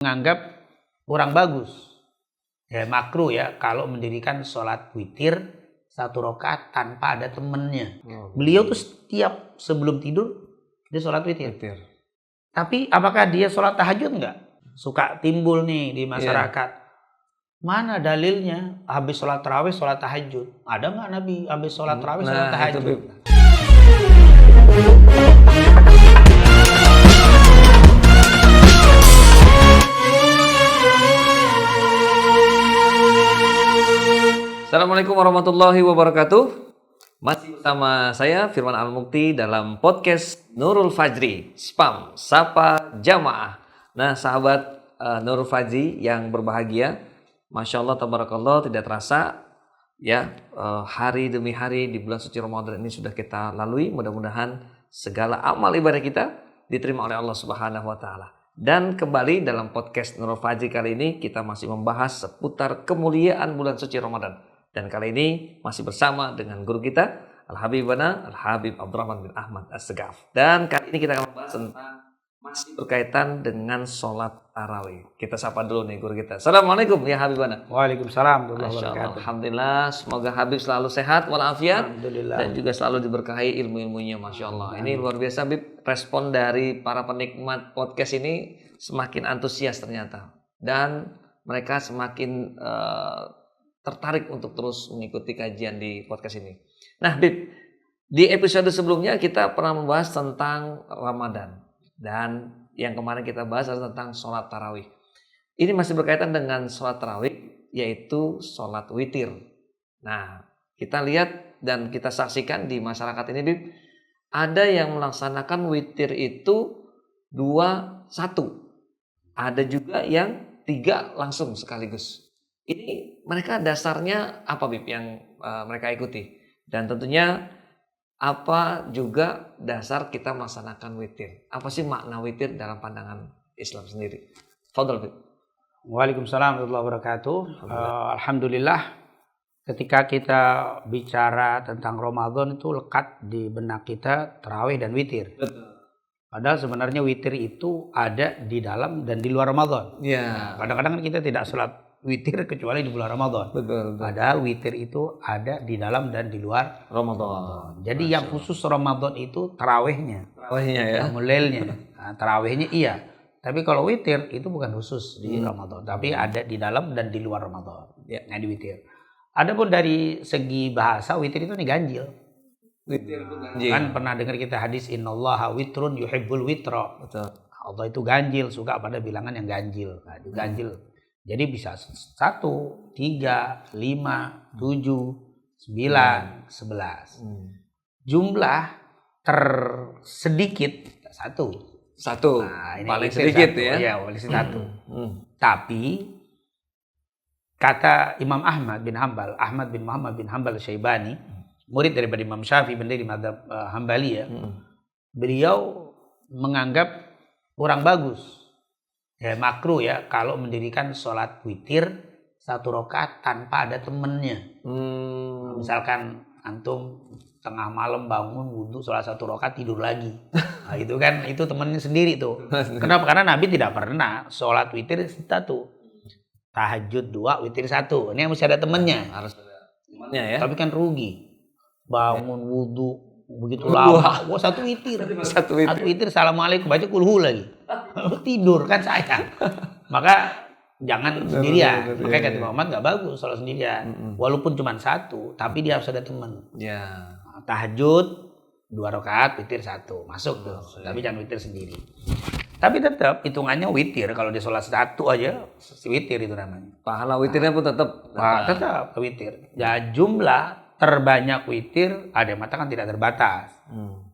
menganggap kurang bagus, ya makruh ya kalau mendirikan sholat witir 1 rakaat tanpa ada temennya. Beliau tuh setiap sebelum tidur dia sholat witir. Tapi apakah dia sholat tahajud enggak? Suka timbul nih di masyarakat. Mana dalilnya habis sholat tarawih sholat tahajud? Ada nggak Nabi habis sholat tarawih sholat tahajud? Assalamualaikum warahmatullahi wabarakatuh. Masih bersama saya Firman Al-Mukti dalam podcast Nurul Fajri, Spam, Sapa Jamaah. Nah sahabat Nurul Fajri yang berbahagia, Masya Allah, Tabarakallah, tidak terasa ya hari demi hari di bulan suci Ramadan ini sudah kita lalui. Mudah-mudahan segala amal ibadah kita diterima oleh Allah Subhanahu wa Ta'ala. Dan kembali dalam podcast Nurul Fajri kali ini kita masih membahas seputar kemuliaan bulan suci Ramadan. Dan kali ini masih bersama dengan guru kita Al-Habibana Al-Habib Abdurrahman bin Ahmad As-Segaf. Dan kali ini kita akan membahas tentang masih berkaitan dengan sholat tarawih. Kita sapa dulu nih guru kita. Assalamualaikum ya Habibana. Waalaikumsalam warahmatullahi wabarakatuh. wabarakatuh. Alhamdulillah, semoga Habib selalu sehat walafiat dan juga selalu diberkahi ilmu-ilmunya, Masya Allah. Ini luar biasa Habib, respon dari para penikmat podcast ini semakin antusias ternyata. Dan mereka semakin tertarik untuk terus mengikuti kajian di podcast ini. Nah, Bib, di episode sebelumnya kita pernah membahas tentang Ramadan dan yang kemarin kita bahas adalah tentang sholat tarawih. Ini masih berkaitan dengan sholat tarawih, yaitu sholat witir. Nah, kita lihat dan kita saksikan di masyarakat ini, Bib, ada yang melaksanakan witir itu 2-1, ada juga yang 3 langsung sekaligus. Ini mereka dasarnya apa Bib yang mereka ikuti? Dan tentunya apa juga dasar kita melaksanakan witir? Apa sih makna witir dalam pandangan Islam sendiri? Fadhol Bib. Waalaikumsalam warahmatullahi wabarakatuh. Alhamdulillah ketika kita bicara tentang Ramadan itu lekat di benak kita tarawih dan witir. Betul. Padahal sebenarnya witir itu ada di dalam dan di luar Ramadan. Ya. Kadang-kadang kita tidak sholat witir kecuali di bulan Ramadan. Betul. Padahal witir itu ada di dalam dan di luar Ramadan. Jadi yang khusus Ramadan itu tarawihnya. Tarawihnya ya. Mulelnya. Nah, tarawihnya iya. Tapi kalau witir itu bukan khusus di Ramadan, tapi ada di dalam dan di luar Ramadan. Ya, di witir. Adapun dari segi bahasa witir itu nih ganjil. Witir itu ganjil. Kan pernah dengar kita hadis innallaha witrun yuhibbul witra. Betul. Allah itu ganjil, suka pada bilangan yang ganjil. Nah, itu ganjil. Jadi bisa 1, 3, 5, 7, 9, 11. Jumlah tersedikit 1. Nah, ini paling sedikit 1. ya. Iya, paling sedikit 1. Tapi kata Imam Ahmad bin Muhammad bin Hanbal Syaibani, murid daripada Imam Syafi'i pendiri mazhab Hambali ya. Beliau menganggap kurang bagus. Ya makruh ya kalau mendirikan sholat witir 1 rakaat tanpa ada temennya. Misalkan antum tengah malam bangun wudhu sholat 1 rakaat tidur lagi. Nah, itu kan itu temennya sendiri tuh. Kenapa? Karena Nabi tidak pernah sholat witir 1, tahajud 2, witir 1. Ini mesti ada temennya. Harus ada temannya ya. Tapi kan rugi. Bangun wudhu begitu lama, 1 witir. 1 witir, assalamualaikum, baca kulhu lagi. Tidur kan sayang. Maka jangan sendirian. Makanya kata Muhammad nggak bagus sholat sendirian. Walaupun cuma 1, tapi dia harus ada teman. Ya. Tahajud 2 rakaat, witir 1, masuk tuh. Tapi jangan witir sendiri. Tapi tetap hitungannya witir. Kalau dia sholat 1 aja, witir itu namanya. Pahala witirnya pun tetap. Tetap witir. Ya jumlah terbanyak witir ada yang mengatakan tidak terbatas.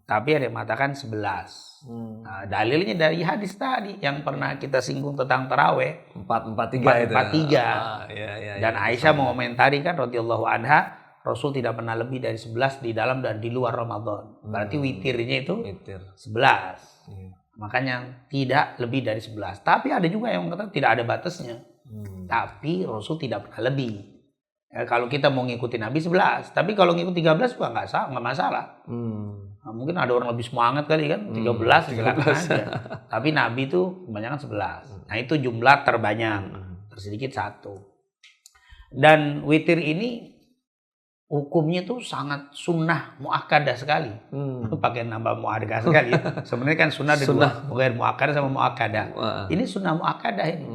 Tapi ada yang mengatakan 11. Nah, dalilnya dari hadis tadi yang pernah kita singgung tentang tarawih 4-4-3 itu. 4-3. Dan Aisyah mengomentari kan radhiyallahu anha, Rasul tidak pernah lebih dari 11 di dalam dan di luar Ramadan. Berarti witirnya itu 11. Makanya tidak lebih dari 11. Tapi ada juga yang mengatakan tidak ada batasnya. Tapi Rasul tidak pernah lebih. Kalau kita mau ngikutin Nabi 11, tapi kalau ngikut 13 juga nggak masalah. Nah, mungkin ada orang lebih semangat kali kan, 13 silakan aja. Tapi Nabi itu kebanyakan 11. Nah itu jumlah terbanyak, tersedikit 1. Dan witir ini hukumnya tuh sangat sunnah muakkadah sekali. Pakai nama muakkadah sekali. Sebenarnya kan sunnah ada dua, bukan muakkadah sama muakkadah. Ini sunnah muakkadah ini.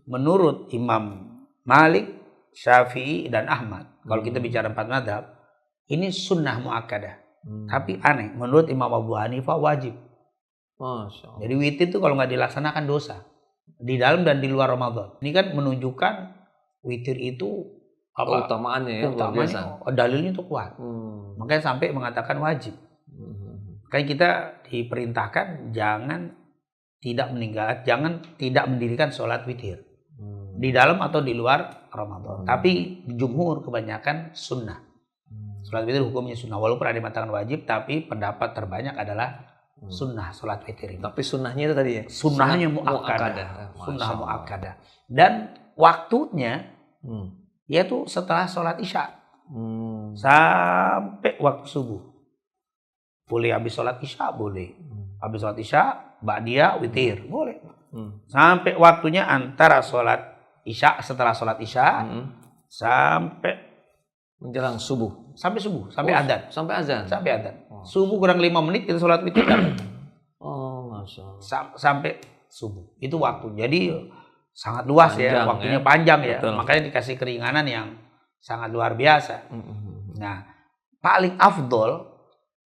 Menurut Imam Malik, Syafi'i dan Ahmad, kalau kita bicara 4 mazhab, ini sunnah muakkadah. Tapi aneh, menurut Imam Abu Hanifah wajib. Masya Allah. Jadi witir itu kalau nggak dilaksanakan dosa. Di dalam dan di luar Ramadan. Ini kan menunjukkan witir itu apa? Keutamaannya ya, luar biasa. Dalilnya itu kuat. Makanya sampai mengatakan wajib. Makanya kita diperintahkan jangan tidak mendirikan sholat witir. Di dalam atau di luar Ramadan. Tapi jumhur kebanyakan sunnah. Sholat witir hukumnya sunnah. Walaupun ada yang mengatakan wajib, tapi pendapat terbanyak adalah sunnah sholat witir ini. Tapi sunnahnya itu tadi ya? Sunnahnya muakkadah. Sunnah muakkadah. Dan waktunya yaitu setelah sholat isya. Sampai waktu subuh. Boleh habis sholat isya, boleh. Habis sholat isya, ba'diyah, witir. Boleh. Sampai waktunya antara sholat isya, setelah sholat isya, sampai menjelang subuh. Sampai subuh, sampai adzan. Sampai azan. Sampai adzan. Subuh kurang 5 menit kita sholat witir dapat. Masya Allah. Sampai subuh. Itu waktu. Jadi sangat luas panjang, ya, waktunya panjang ya. Betul. Makanya dikasih keringanan yang sangat luar biasa. Nah, paling afdol,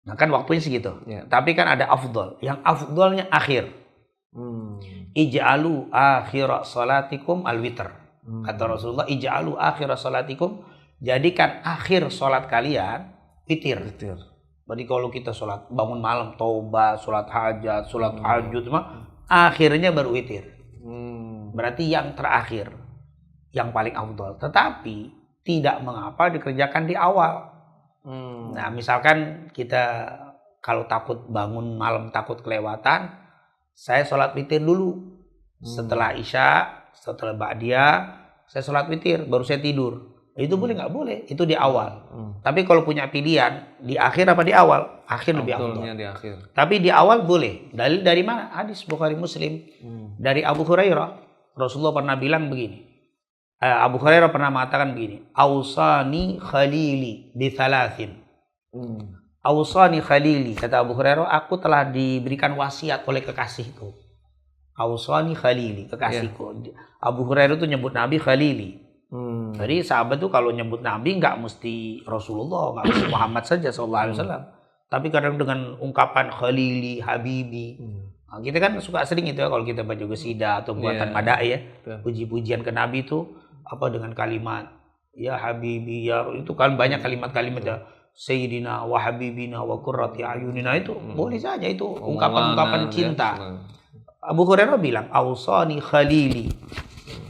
nah kan waktunya segitu. Tapi kan ada afdol. Yang afdolnya akhir. Ij'alu akhira salatikum al-witr. Kata Rasulullah, ij'alu akhira salatikum, jadikan akhir salat kalian witir. Berarti kalau kita salat bangun malam, taubat, salat hajat, salat tahajud, akhirnya baru witir. Berarti yang terakhir, yang paling afdal. Tetapi tidak mengapa dikerjakan di awal. Nah, misalkan kita kalau takut bangun malam, takut kelewatan, saya sholat witir dulu. Setelah isya, setelah ba'diyah, saya sholat witir, baru saya tidur. Itu boleh nggak? Boleh. Itu di awal. Tapi kalau punya pilihan, di akhir apa di awal? Akhir lebih afdal. Di akhir. Tapi di awal boleh. Dalil dari mana? Hadis Bukhari Muslim. Dari Abu Hurairah. Rasulullah pernah bilang begini. Abu Hurairah pernah mengatakan begini. Awsani khalili bi thalathin. Awsani khalili, kata Abu Hurairah, aku telah diberikan wasiat oleh kekasihku. Awsani khalili, kekasihku. Abu Hurairah itu nyebut Nabi khalili. Jadi sahabat tuh kalau nyebut Nabi nggak mesti Rasulullah, nggak mesti Muhammad saja sallallahu alaihi wasallam. Tapi kadang dengan ungkapan khalili, habibi. Nah, kita kan suka sering itu ya kalau kita baca qasidah atau buatan madai ya. Puji-pujian ke Nabi itu apa dengan kalimat ya habibi ya, itu kan banyak kalimat-kalimat ya. Sayyidina wa habibina wa qurrati ayunina, itu boleh saja, itu ungkapan-ungkapan cinta. Abu Hurairah bilang, "Ausani khalili."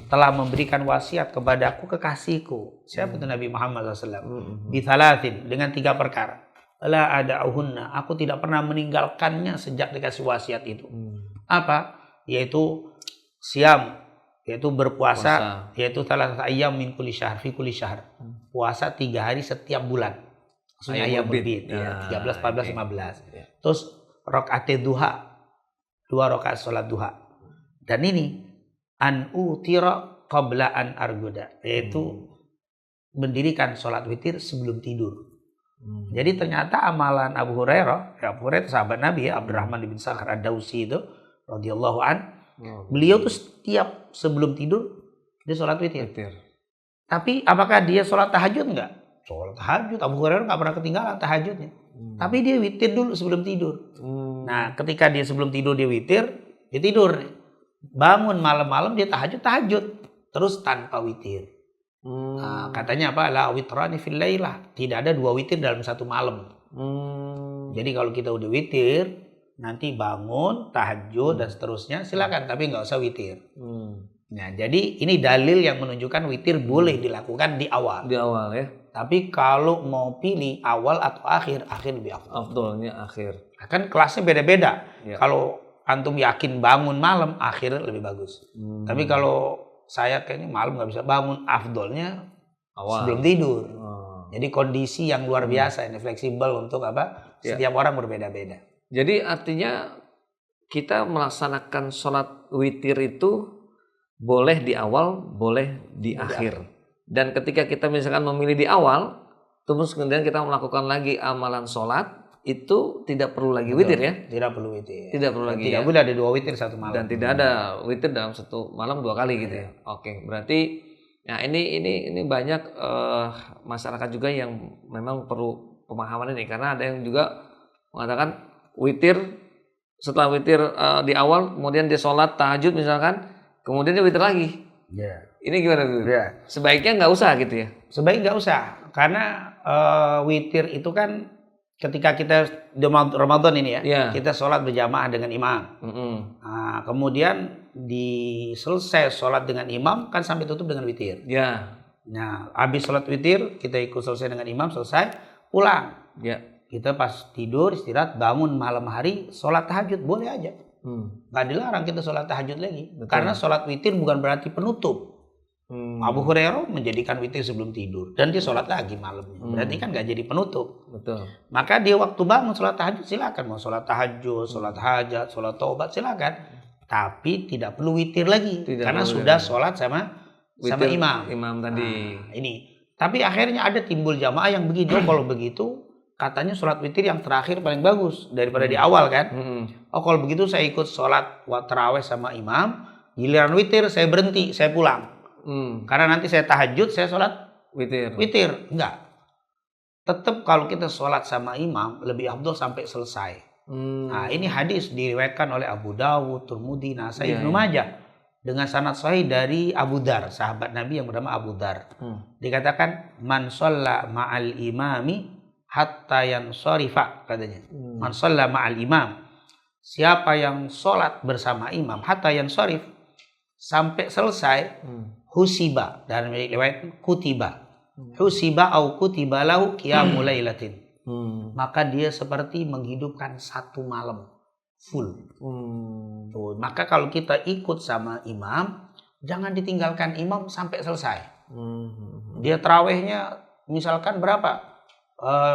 Telah memberikan wasiat kepadaku kekasihku. Siapa itu Nabi Muhammad SAW? Bithalathin, dengan 3 perkara. La ada'uhunna, aku tidak pernah meninggalkannya sejak dikasih wasiat itu. Apa? Yaitu siam, yaitu berpuasa, yaitu salah satu ayam min kulli syahr, fi kulli syahr. Puasa 3 hari setiap bulan. Maksudnya ayam berbit, ya, 13, 14, 15. Terus rakaat duha, 2 rakaat sholat duha. Dan ini an utira qabla an argoda, yaitu mendirikan sholat witir sebelum tidur. Jadi ternyata amalan Abu Hurairah, Abu Hurairah sahabat Nabi ya, Abdurrahman bin Sakhar ad-Dausi itu radhiyallahu an, beliau tuh setiap sebelum tidur dia sholat witir. Tapi apakah dia sholat tahajud enggak? Sholat tahajud, Abu Hurairah nggak pernah ketinggalan tahajudnya. Tapi dia witir dulu sebelum tidur. Nah, ketika dia sebelum tidur dia witir, dia tidur nih. Bangun malam-malam dia tahajud, terus tanpa witir. Nah, katanya apa? La witrani fil lailah. Tidak ada 2 witir dalam satu malam. Jadi kalau kita udah witir, nanti bangun, tahajud dan seterusnya silakan, tapi nggak usah witir. Nah, jadi ini dalil yang menunjukkan witir boleh dilakukan di awal. Di awal ya. Tapi kalau mau pilih awal atau akhir lebih afdal. Afdalnya akhir. Kan kelasnya beda-beda. Ya. Kalau antum yakin bangun malam, akhir lebih bagus. Tapi kalau saya kayaknya malam nggak bisa bangun, afdalnya sebelum tidur. Oh. Jadi kondisi yang luar biasa ini fleksibel untuk apa? Setiap orang berbeda-beda. Jadi artinya kita melaksanakan sholat witir itu boleh di awal, boleh di akhir. Dan ketika kita misalkan memilih di awal, terus kemudian kita melakukan lagi amalan sholat, itu tidak perlu lagi witir ya? Tidak perlu witir. Tidak perlu lagi. Tidak boleh ada 2 witir satu malam. Dan tidak ada witir dalam satu malam 2 kali gitu ya. Oke, berarti ya ini banyak masyarakat juga yang memang perlu pemahaman ini, karena ada yang juga mengatakan witir, setelah witir di awal kemudian dia sholat tahajud misalkan, kemudian dia witir lagi. Ya. Ini gimana dulu? Ya. Sebaiknya nggak usah gitu ya? Sebaiknya nggak usah, karena witir itu kan ketika kita di Ramadan ini ya, kita sholat berjamaah dengan imam. Nah, kemudian selesai sholat dengan imam kan sampai tutup dengan witir. Ya. Nah, habis sholat witir kita ikut selesai dengan imam, selesai pulang. Ya. Kita pas tidur istirahat, bangun malam hari sholat tahajud boleh aja. Nggak dilarang kita sholat tahajud lagi. Betul. Karena sholat witir bukan berarti penutup. Abu Hurairah menjadikan witir sebelum tidur dan dia sholat lagi malamnya. Berarti kan nggak jadi penutup. Betul. Maka dia waktu bangun sholat tahajud silakan, mau sholat tahajud, sholat hajat, sholat taubat silakan. Tapi tidak perlu witir lagi karena sudah sholat sama imam. Imam tadi. Nah, ini. Tapi akhirnya ada timbul jamaah yang begitu. Kalau begitu katanya sholat witir yang terakhir paling bagus daripada di awal kan. Oh kalau begitu saya ikut sholat tarawih sama imam, giliran witir saya berhenti, saya pulang. Karena nanti saya tahajud, saya sholat witir. Enggak. Tetap kalau kita sholat sama imam, lebih afdol sampai selesai. Nah ini hadis diriwayatkan oleh Abu Dawud, Tirmidzi, Nasai, Ibnu Majah. Dengan sanad sahih dari Abu Dar, sahabat Nabi yang bernama Abu Dar. Dikatakan, man sholla ma'al imami hatta yansarifa, katanya. Man sholla ma'al imam. Siapa yang sholat bersama imam, hatta yansarif, sampai selesai, husiba, dan riwayat kutiba. Husiba au kutiba lahu qiyamul lailatin. Maka dia seperti menghidupkan satu malam full. Tuh, maka kalau kita ikut sama imam, jangan ditinggalkan imam sampai selesai. Dia tarawihnya misalkan berapa?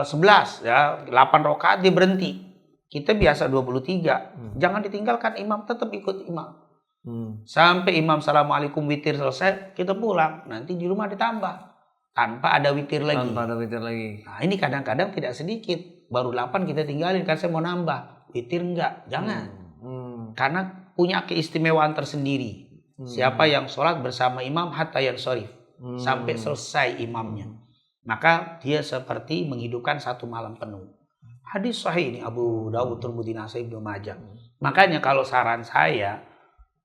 11 ya, 8 rakaat dia berhenti. Kita biasa 23. Jangan ditinggalkan imam, tetap ikut imam. Sampai imam assalamualaikum witir selesai, kita pulang. Nanti di rumah ditambah tanpa ada witir lagi. Nah ini kadang-kadang tidak sedikit, baru 8 kita tinggalin kan saya mau nambah. Witir enggak, jangan. Karena punya keistimewaan tersendiri. Siapa yang sholat bersama imam hatta yansharif, sampai selesai imamnya, maka dia seperti menghidupkan satu malam penuh. Hadis sahih ini Abu Dawud, Tirmidzi, Nasai, Ibnu Majah. Makanya kalau saran saya,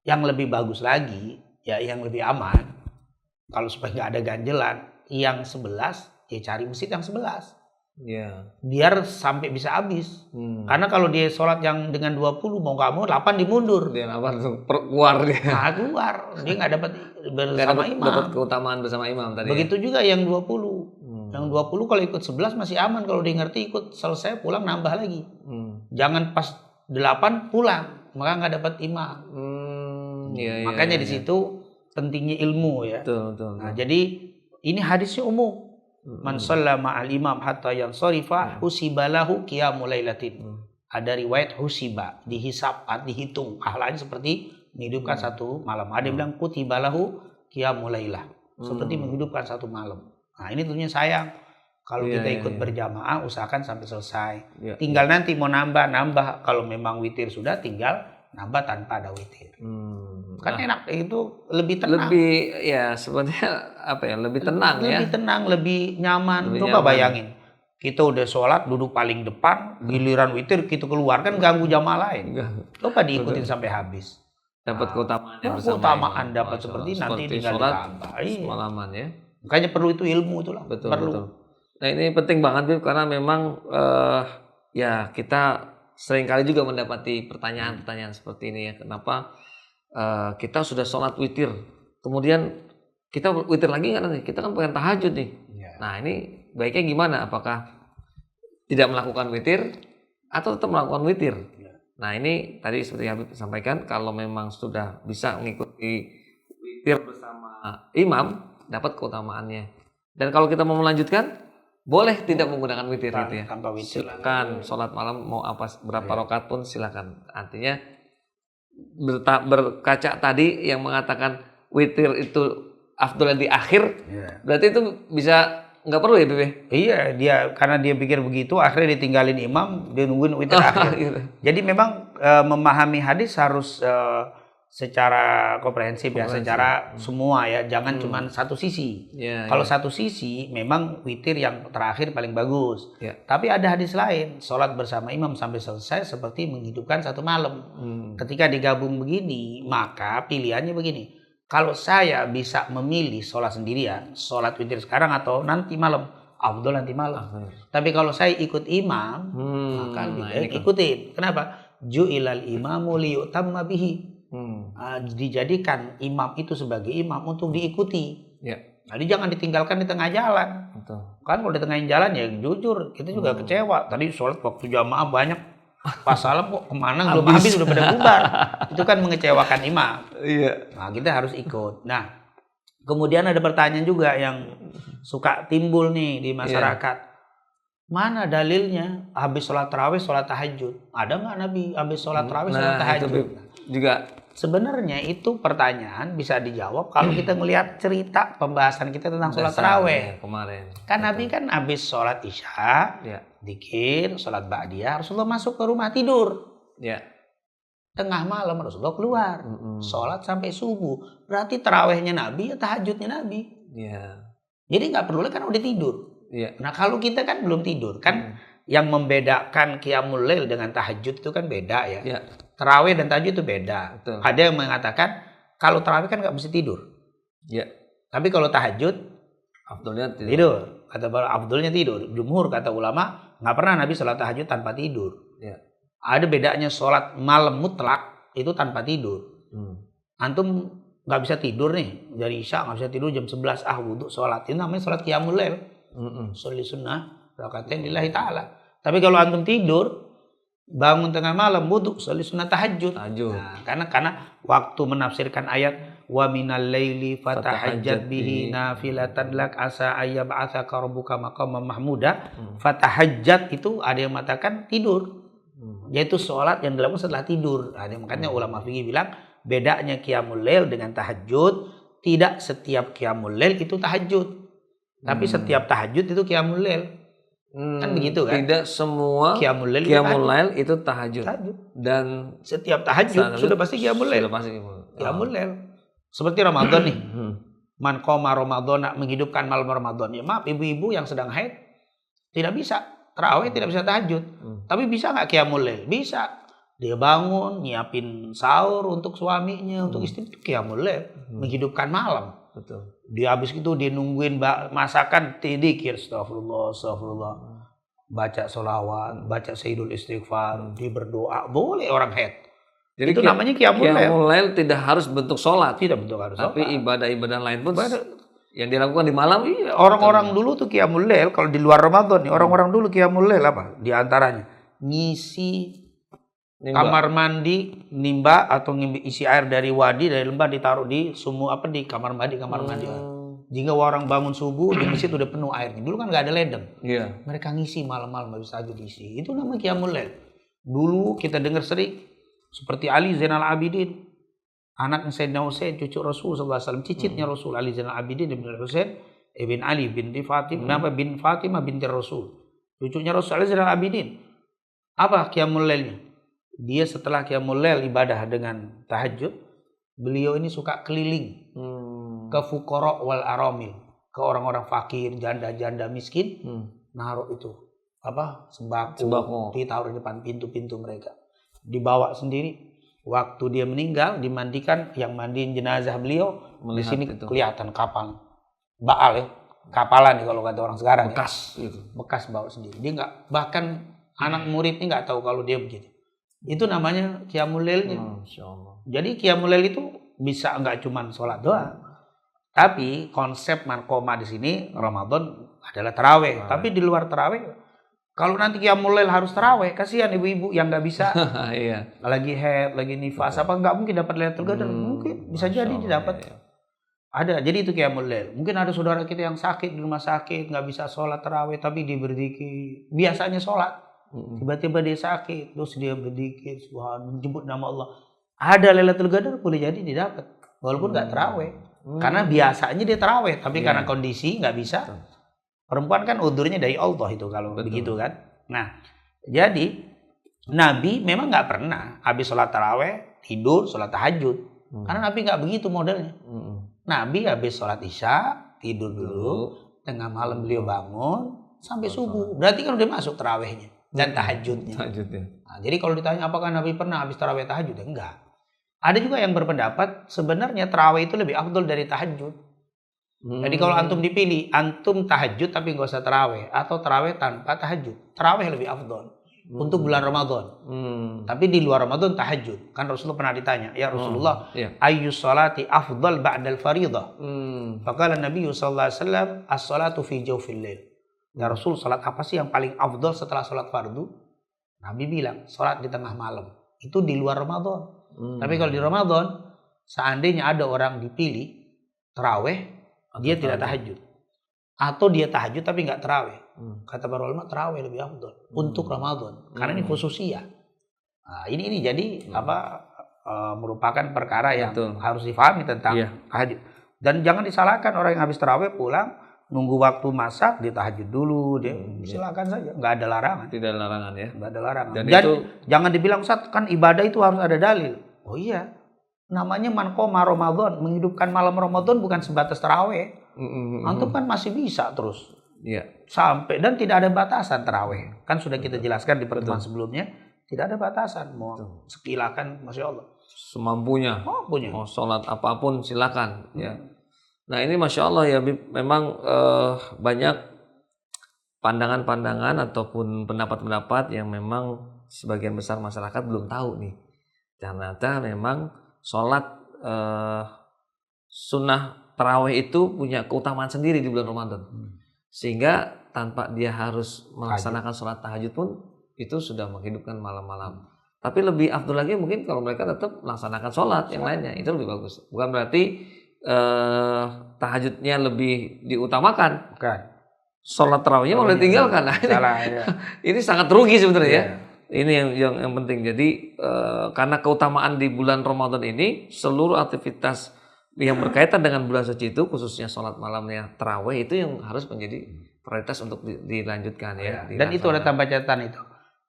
yang lebih bagus lagi, ya yang lebih aman, kalau supaya nggak ada ganjelan, yang 11, ya cari masjid yang 11. Biar sampai bisa habis. Karena kalau dia sholat yang dengan 20, mau nggak mau 8 dimundur. Dia langsung keluar dia. Nah, keluar. Dia nggak dapat bersama imam. Dapat keutamaan bersama imam tadi. Begitu juga yang 20. Yang 20 kalau ikut 11 masih aman. Kalau dia ngerti ikut selesai pulang nambah lagi. Jangan pas 8 pulang, maka nggak dapat imam. Makanya di situ pentingnya ilmu ya. Betul. Nah, jadi ini hadisnya umum. Man shalla ma'al imam hatta yansarifa husiba lahu qiyamul lailatin. Ada riwayat husiba, dihisab, dihitung. Pahalanya seperti menghidupkan satu malam. Ada yang bilang kutiba lahu qiyamul lailah, seperti menghidupkan satu malam. Nah, ini tentunya sayang. Kalau kita ikut berjamaah, usahakan sampai selesai. Tinggal nanti mau nambah. Kalau memang witir sudah, tinggal nambah tanpa ada witir. Kan enak, itu lebih tenang. Sebenarnya lebih tenang ya. Lebih tenang, lebih nyaman. Coba bayangin, kita udah sholat duduk paling depan, giliran witir kita keluar kan ganggu jamaah lain. Coba diikutin sampai habis. Dapat keutamaan yang bersama. Keutamaan dapat seperti nanti tinggal ditambah. Semalaman ya. Makanya perlu itu ilmu itulah. Betul. Nah ini penting banget Bib, karena memang kita seringkali juga mendapati pertanyaan-pertanyaan seperti ini ya. Kenapa kita sudah sholat witir, kemudian kita witir lagi nggak nanti? Kita kan pengen tahajud nih. Nah ini baiknya gimana? Apakah tidak melakukan witir atau tetap melakukan witir? Nah ini tadi seperti Habib sampaikan, kalau memang sudah bisa mengikuti witir bersama imam, dapat keutamaannya. Dan kalau kita mau melanjutkan, boleh tidak menggunakan witir gitu ya. Tanpa witir. Silakan sholat malam mau apa berapa rakaat pun silakan. Artinya berkaca tadi yang mengatakan witir itu afdol di akhir, berarti itu bisa nggak perlu ya, Bebe? Iya, karena dia pikir begitu, akhirnya ditinggalin imam, dia nungguin witir akhir. Gitu. Jadi memang memahami hadis harus secara komprehensif ya, secara semua ya, jangan cuma satu sisi. Kalau satu sisi, memang witir yang terakhir paling bagus. Tapi ada hadis lain, sholat bersama imam sampai selesai seperti menghidupkan satu malam. Ketika digabung begini, maka pilihannya begini. Kalau saya bisa memilih sholat sendirian, sholat witir sekarang atau nanti malam, afdol nanti malam. Tapi kalau saya ikut imam, maka ikutin. Kenapa? Ju'ilal imamu liyutamma bihi. Dijadikan imam itu sebagai imam untuk diikuti. Jadi jangan ditinggalkan di tengah jalan. Kan kalau di tengah jalan ya jujur kita juga kecewa. Tadi sholat waktu jamaah banyak, pas salam kok kemana belum habis udah pada bubar. Itu kan mengecewakan imam. Nah kita harus ikut. Nah kemudian ada pertanyaan juga yang suka timbul nih di masyarakat. Mana dalilnya habis sholat tarawih sholat tahajud? Ada nggak Nabi habis sholat tarawih sholat tahajud? Juga sebenarnya itu pertanyaan bisa dijawab kalau kita melihat cerita pembahasan kita tentang sholat tarawih kemarin. Kan Nabi kan habis sholat isya, dzikir, sholat ba'diyah, Rasulullah masuk ke rumah tidur. Tengah malam Rasulullah keluar, sholat sampai subuh. Berarti tarawihnya Nabi ya tahajudnya Nabi. Jadi nggak perlu kan udah tidur. Nah kalau kita kan belum tidur kan. Yang membedakan qiyamul lail dengan tahajud itu kan beda ya. Tarawih dan tahajud itu beda. Ada yang mengatakan kalau tarawih kan nggak mesti tidur. Tapi kalau tahajud afdolnya tidur. Kata afdolnya tidur. Jumhur kata ulama nggak pernah Nabi sholat tahajud tanpa tidur. Ada bedanya sholat malam mutlak itu tanpa tidur. Antum nggak bisa tidur nih dari isya nggak bisa tidur jam 11 wudhu sholat itu namanya sholat qiyamul lail. Sholli sunnah rakatain lillahi ta'ala. Tapi kalau antum tidur bangun tengah malam wudu sholli sunnah tahajud. Nah, karena waktu menafsirkan ayat wa minal laili fatahajjat bihi nafilatan lak asa ayyab'atsaka rabbuka maqaman mahmuda. Fatahajjat itu ada yang mengatakan tidur. Yaitu sholat yang dilakukan setelah tidur. Ada makanya ulama fikih bilang bedanya qiyamul lail dengan tahajud, tidak setiap qiyamul lail itu tahajud. Tapi setiap tahajud itu qiyamul lail. Kan begitu kan? Tidak semua qiyamul lail itu tahajud. Dan setiap tahajud sudah pasti qiyamul lail. Qiyamul lail. Seperti Ramadan nih. Man qoma Ramadan menghidupkan malam Ramadan. Ya maaf ibu-ibu yang sedang haid tidak bisa tarawih, tidak bisa tahajud. Tapi bisa nggak qiyamul lail? Bisa. Dia bangun, nyiapin sahur untuk suaminya, untuk istri itu qiyamul lail, menghidupkan malam. Betul. Dia habis itu dia nungguin masakan dzikir astagfirullah, baca sholawat, baca sayyidul istighfar, dia berdoa, boleh orang haid. Jadi itu namanya qiyamul lail. Qiyamul lail tidak harus bentuk sholat. Tidak bentuk harus sholat. Tapi ibadah-ibadah lain pun yang dilakukan di malam. Iya, orang-orang dulu tuh qiyamul lail kalau di luar Ramadan nih, orang-orang dulu qiyamul lail apa? Di antaranya ngisi kamar mandi nimba atau isi air dari wadi dari lembah ditaruh di di kamar mandi jika orang bangun subuh di masjid udah penuh airnya dulu kan nggak ada ledeng mereka ngisi malam-malam habis tahajud diisi itu namanya qiyamul lail. Dulu kita dengar sering seperti Ali Zainal Abidin anak Sayyidina Husain cucu Rasul SAW cicitnya Rasul Ali Zainal Abidin ibn Husain ibn Ali binti Fatimah bin Fatimah binti Rasul cucunya Rasul Ali Zainal Abidin. Apa qiyamul lailnya? Dia setelah qiyamul lail ibadah dengan tahajud, beliau ini suka keliling ke fuqara wal aramil, ke orang-orang fakir, janda-janda miskin, naruh itu sembako ditaruh di depan pintu-pintu mereka. Dibawa sendiri. Waktu dia meninggal, dimandikan, yang mandiin jenazah beliau, di sini itu kelihatan kapal. Baal ya, kapalan nih kalau kata orang sekarang. Bekas ya. Bekas bawa sendiri. Dia nggak, bahkan anak muridnya nggak tahu kalau dia begitu. Itu namanya qiyamul lailnya. Jadi qiyamul lail itu bisa nggak cuma sholat doang. Tapi konsep markoma di sini Ramadan adalah tarawih. Tapi di luar tarawih, kalau nanti qiyamul lail harus tarawih, kasihan ibu-ibu yang nggak bisa. Lagi haid, lagi nifas, apa nggak mungkin dapat Lailatul Qadar? Mungkin bisa jadi didapat. Ada, jadi itu qiyamul lail. Mungkin ada saudara kita yang sakit di rumah sakit, nggak bisa sholat tarawih, tapi dia berzikir. Biasanya sholat, tiba-tiba dia sakit, terus dia berzikir, subhanallah, menyebut nama Allah. Ada Lailatul Qadar, boleh jadi didapat, walaupun nggak tarawih. Karena biasanya dia tarawih, tapi karena kondisi nggak bisa. Perempuan kan udurnya dari Allah itu kalau begitu kan. Nah, jadi Nabi memang nggak pernah habis sholat tarawih tidur sholat tahajud, karena Nabi nggak begitu modelnya. Nabi habis sholat isya tidur dulu, tengah malam beliau bangun sampai subuh. Berarti kan udah masuk tarawihnya dan tahajudnya. Nah, jadi kalau ditanya apakah Nabi pernah habis tarawih tahajud? Enggak. Ada juga yang berpendapat sebenarnya tarawih itu lebih afdol dari tahajud. Jadi kalau antum dipilih, antum tahajud tapi nggak usah tarawih, atau tarawih tanpa tahajud, tarawih lebih afdol untuk bulan Ramadan. Tapi di luar Ramadan tahajud. Kan Rasulullah pernah ditanya, ya Rasulullah, ayyus salati afdal ba'dal faridah? Faqala Nabi sallallahu alaihi wasallam, as-salatu fi jawfil lail. Ya Rasul, salat apa sih yang paling afdal setelah salat fardu? Nabi bilang, salat di tengah malam. Itu di luar Ramadan. Tapi kalau di Ramadan, seandainya ada orang dipilih tarawih, dia tidak tahajud, atau dia tahajud tapi nggak tarawih. Kata para ulama, tarawih lebih afdal untuk Ramadan, karena ini khususiyah. Nah, ini jadi merupakan perkara yang harus difahami tentang tahajud. Dan jangan disalahkan orang yang habis tarawih pulang nunggu waktu masak, dia tahajud dulu, dia silakan saja, nggak ada larangan. Tidak ada larangan ya. Nggak ada larangan. Dan itu jangan dibilang Ustaz, kan ibadah itu harus ada dalil. Oh iya, namanya man qoma Ramadan, menghidupkan malam Ramadan bukan sebatas tarawih. Antum kan masih bisa terus. Sampai, dan tidak ada batasan tarawih. Kan sudah kita jelaskan di pertemuan sebelumnya, tidak ada batasan. Mau sekilakan, Masya Allah. Semampunya. Mau sholat apapun silakan. Ya. Nah ini Masya Allah ya, memang banyak pandangan-pandangan ataupun pendapat-pendapat yang memang sebagian besar masyarakat belum tahu nih. Ternyata memang sholat sunnah tarawih itu punya keutamaan sendiri di bulan Ramadan. Sehingga tanpa dia harus melaksanakan sholat tahajud pun itu sudah menghidupkan malam-malam. Tapi lebih afdal lagi mungkin kalau mereka tetap melaksanakan sholat yang lainnya, itu lebih bagus. Bukan berarti tahajudnya lebih diutamakan. Bukan. Sholat tarawihnya boleh tinggalkan. Nah, ini sangat rugi sebenarnya. Ini yang penting. Jadi karena keutamaan di bulan Ramadan ini, seluruh aktivitas yang berkaitan dengan bulan suci itu, khususnya sholat malamnya tarawih, itu yang harus menjadi prioritas untuk dilanjutkan ya. Dan itu ada tambah catatan itu.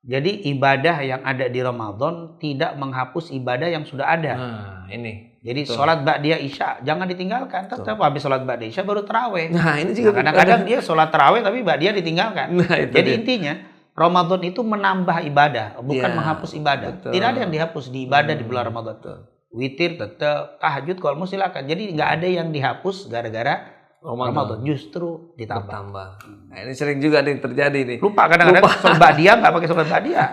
Jadi ibadah yang ada di Ramadan tidak menghapus ibadah yang sudah ada. Nah, ini. Jadi sholat ba'diyah isya jangan ditinggalkan. Tetap habis sholat ba'diyah isya baru tarawih. Nah, ini juga kadang-kadang dia sholat tarawih tapi ba'diyah ditinggalkan. Nah, jadi intinya Ramadan itu menambah ibadah, bukan menghapus ibadah. Betul. Tidak ada yang dihapus di ibadah di bulan Ramadan. Witir tetap, tahajud kalau mau silakan. Jadi nggak ada yang dihapus gara-gara Ramadan, justru ditambah. Nah, ini sering juga nih terjadi nih. Lupa kadang-kadang sholat ba'diyah nggak pakai sholat ba'diyah.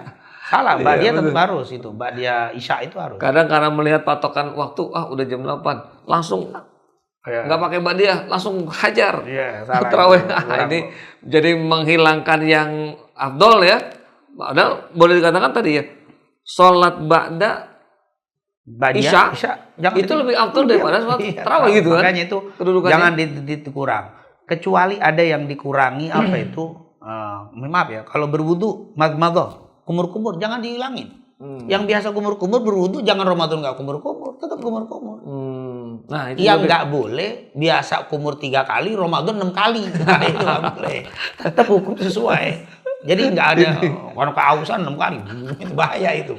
Salah, ba'diyah tetap harus itu. Ba'diyah isya itu harus. Kadang karena melihat patokan waktu, udah jam 8, langsung nggak pakai ba'diyah, langsung hajar. Tarawih. Ini jadi menghilangkan yang afdol ya. Padahal boleh dikatakan tadi ya, sholat ba'da Isya itu lebih afdol daripada sholat tarawih gitu kan. Makanya itu jangan dikurang. Kecuali ada yang dikurangi apa itu, maaf ya, kalau berwudu madmadah, kumur-kumur jangan dihilangin. Yang biasa kumur-kumur berwudu jangan Ramadan nggak kumur-kumur, tetap kumur-kumur. Nah, itu yang nggak boleh biasa kumur 3 kali, Ramadan 6 kali. Nah, itu nggak boleh. Tetap hukum sesuai. Jadi nggak ada orang kehausan 6 kali, itu bahaya itu.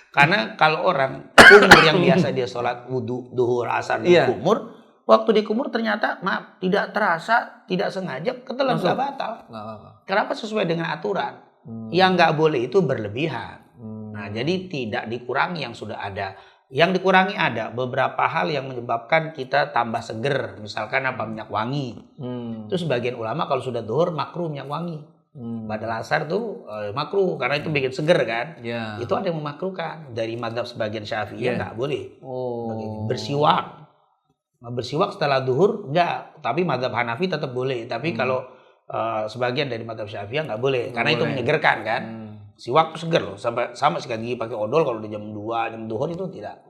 Karena kalau orang kumur yang biasa dia sholat wudu, duhur, asar, kumur, waktu di kumur ternyata maaf tidak terasa, tidak sengaja ketelan nggak batal. Kenapa? Sesuai dengan aturan. Yang nggak boleh itu berlebihan. Nah jadi tidak dikurangi yang sudah ada. Yang dikurangi ada beberapa hal yang menyebabkan kita tambah seger. Misalkan minyak wangi. Itu sebagian ulama kalau sudah duhur makruh minyak wangi. Badal asar tuh makruh karena itu bikin seger kan. Itu ada yang memakruhkan dari mazhab sebagian Syafi'iyah nggak boleh. Bersiwak setelah duhur enggak, tapi mazhab Hanafi tetap boleh. Tapi kalau sebagian dari mazhab Syafi'iyah nggak boleh karena itu menyegerkan kan. Siwak seger loh, sama sikat gigi pakai odol kalau udah jam 2 jam duhur itu tidak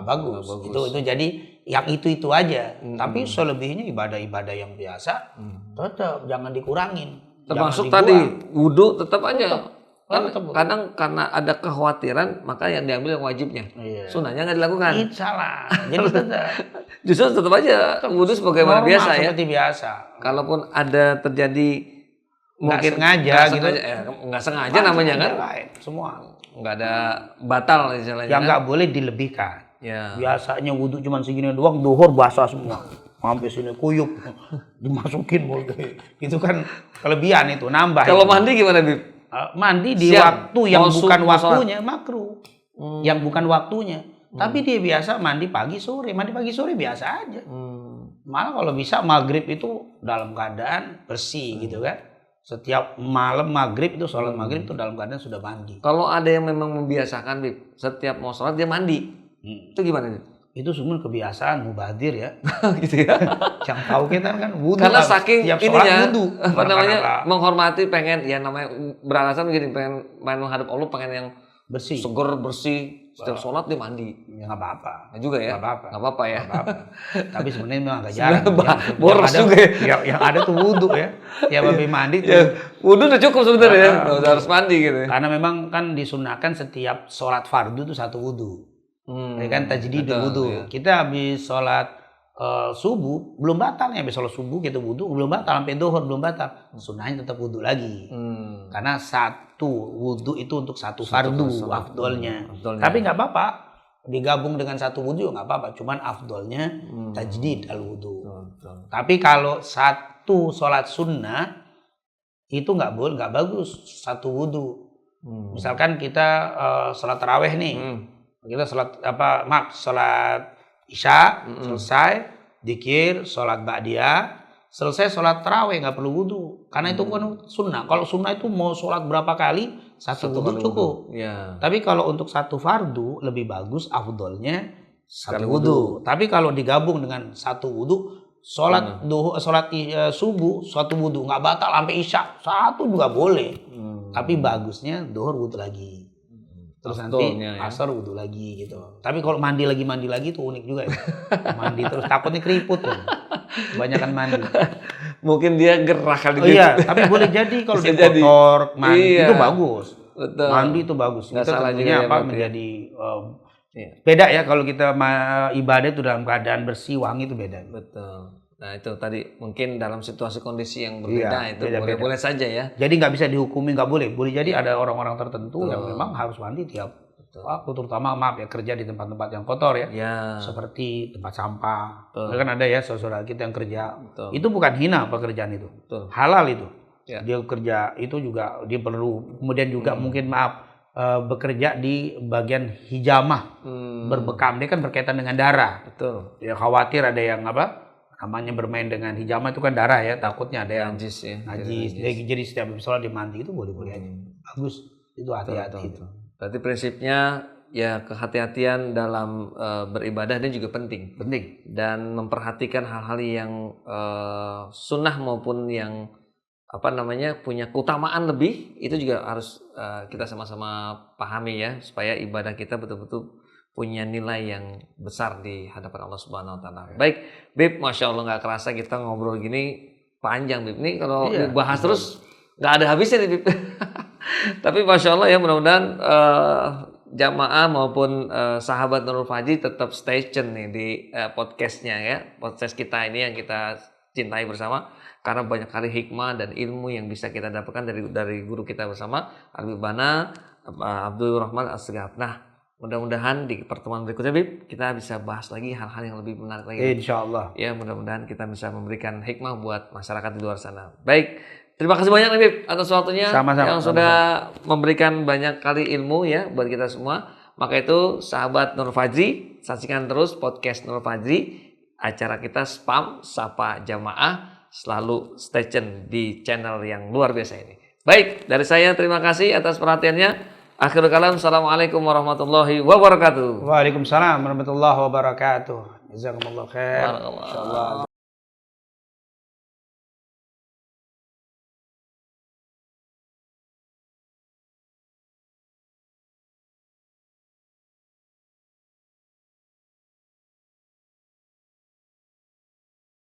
bagus. Itu jadi yang itu aja. Tapi selebihnya ibadah-ibadah yang biasa tetap jangan dikurangin. Termasuk Jangan tadi dibuang. wudhu tetap aja. Kan Tetap. kadang karena ada kekhawatiran maka yang diambil yang wajibnya. Iya. Sunnahnya nggak dilakukan. Itu salah. Jadi tetap Justru tetap aja wudhu sebagaimana normal, biasa ya. seperti biasa. Kalaupun ada terjadi mungkin sengaja gitu. nggak sengaja namanya kan. Lain, semua. Nggak ada batal istilahnya. Yang kan? nggak boleh dilebihkan. Ya. Biasanya wudhu cuma segini doang, duhur basah semua. Sampai sini kuyup, dimasukin mulut. Itu kan kelebihan itu, nambah. Kalau itu. mandi gimana, Bib? Mandi di Siang. waktu yang Mau bukan mau waktunya, makruh. Yang bukan waktunya. Tapi dia biasa mandi pagi sore. Mandi pagi sore biasa aja. Malah kalau bisa maghrib itu dalam keadaan bersih gitu kan. Setiap malam maghrib itu sholat maghrib itu dalam keadaan sudah mandi. Kalau ada yang memang membiasakan, Bib, setiap mau sholat dia mandi. Itu gimana, Bib? Itu semua kebiasaan mubadir ya. Gitu ya. Yang tahu kita kan wudhu. Karena saking tiap sholat ininya wudhu. apa namanya menghormati, pengen ya namanya beralasan gini, pengen main menghadap Allah, pengen yang bersih. seger bersih, setiap sholat dia mandi. Ya nggak apa-apa. Nah, juga ya. Nggak apa-apa ya. Nggak apa-apa. Tapi sebenarnya memang agak jarang. Boros ada, juga ya. Yang ada tuh wudhu ya. Ya habis mandi tuh. Ya, wudhu udah cukup sebenarnya ya. Nggak usah harus mandi gitu. Karena memang kan disunahkan setiap sholat fardu itu satu wudhu. Ya kan tajdidul wudhu. Iya. Kita habis sholat subuh belum batal ya. Habis sholat subuh kita wudhu belum batal, sampai duhur belum batal. Sunnahnya tetap wudhu lagi. Karena satu wudhu itu untuk satu fardu afdolnya. Tapi nggak apa-apa digabung dengan satu wudhu nggak apa-apa. Cuman afdolnya tajdid al wudhu. Tapi kalau satu sholat sunnah itu nggak boleh, nggak bagus satu wudhu. Misalkan kita sholat taraweh nih. Kita sholat sholat isya selesai, dzikir, sholat ba'diyah, selesai sholat taraweh nggak perlu wudhu, karena itu kan sunnah. Kalau sunnah itu mau sholat berapa kali satu wudhu cukup. Ya. Tapi kalau untuk satu fardu lebih bagus afdolnya satu wudhu. Tapi kalau digabung dengan satu wudhu, sholat subuh satu wudhu nggak batal, sampai isya satu juga boleh. Tapi bagusnya duhur wudhu lagi. Terus nanti asar wudhu lagi gitu. Tapi kalau mandi lagi itu unik juga ya. Mandi terus takutnya keriput kan. Kebanyakan mandi. Mungkin dia gerah kali. Oh iya, tapi boleh jadi kalau dia kotor mandi itu bagus. Betul. Mandi itu bagus. Nggak Itu salah tentunya juga ya, menjadi beda ya kalau kita ibadah itu dalam keadaan bersih, wangi itu beda. Betul. Nah itu tadi mungkin dalam situasi kondisi yang berbeda itu boleh-boleh saja ya. Jadi nggak bisa dihukumi, nggak boleh. Boleh jadi ada orang-orang tertentu yang memang harus mandi tiap waktu, terutama kerja di tempat-tempat yang kotor ya. Seperti tempat sampah. Kan ada ya saudara kita yang kerja. Itu bukan hina pekerjaan itu. Halal itu. Ya. Dia kerja itu juga dia perlu. Kemudian juga mungkin bekerja di bagian hijamah, berbekam. Dia kan berkaitan dengan darah. Betul. Ya khawatir ada yang namanya bermain dengan hijamah itu kan darah ya, takutnya ada yang najis ya. Najis. Jadi setiap sholat di mandi itu boleh-boleh aja. Bagus. Itu hati-hati itu. Berarti prinsipnya ya kehati-hatian dalam beribadah ini juga penting. Dan memperhatikan hal-hal yang sunnah maupun yang punya keutamaan lebih, itu juga harus kita sama-sama pahami ya, supaya ibadah kita betul-betul punya nilai yang besar di hadapan Allah Subhanahu wa taala. Baik, Bib, Masya Allah nggak kerasa kita ngobrol gini panjang, Bib. Nih kalau bahas terus nggak ada habisnya nih, Bib. Tapi Masya Allah ya, mudah-mudahan jamaah maupun sahabat Nurul Fajri tetap stay tune nih di podcastnya ya. Podcast kita ini yang kita cintai bersama. Karena banyak kali hikmah dan ilmu yang bisa kita dapatkan dari guru kita bersama, Habib Bana Abdul Rahman As-Segaf. Nah, mudah-mudahan di pertemuan berikutnya, Bib, kita bisa bahas lagi hal-hal yang lebih menarik lagi. Insyaallah. Ya, mudah-mudahan kita bisa memberikan hikmah buat masyarakat di luar sana. Baik, terima kasih banyak nih, Bib, atas waktunya yang sudah memberikan banyak kali ilmu ya buat kita semua. Maka itu, sahabat Nur Fajri, saksikan terus podcast Nur Fajri, acara kita Spam Sapa Jamaah, selalu stay tune di channel yang luar biasa ini. Baik, dari saya terima kasih atas perhatiannya. Akhirul kalam, assalamualaikum warahmatullahi wabarakatuh. Waalaikumsalam warahmatullahi wabarakatuh. Jazakumullah khair. Insyaallah.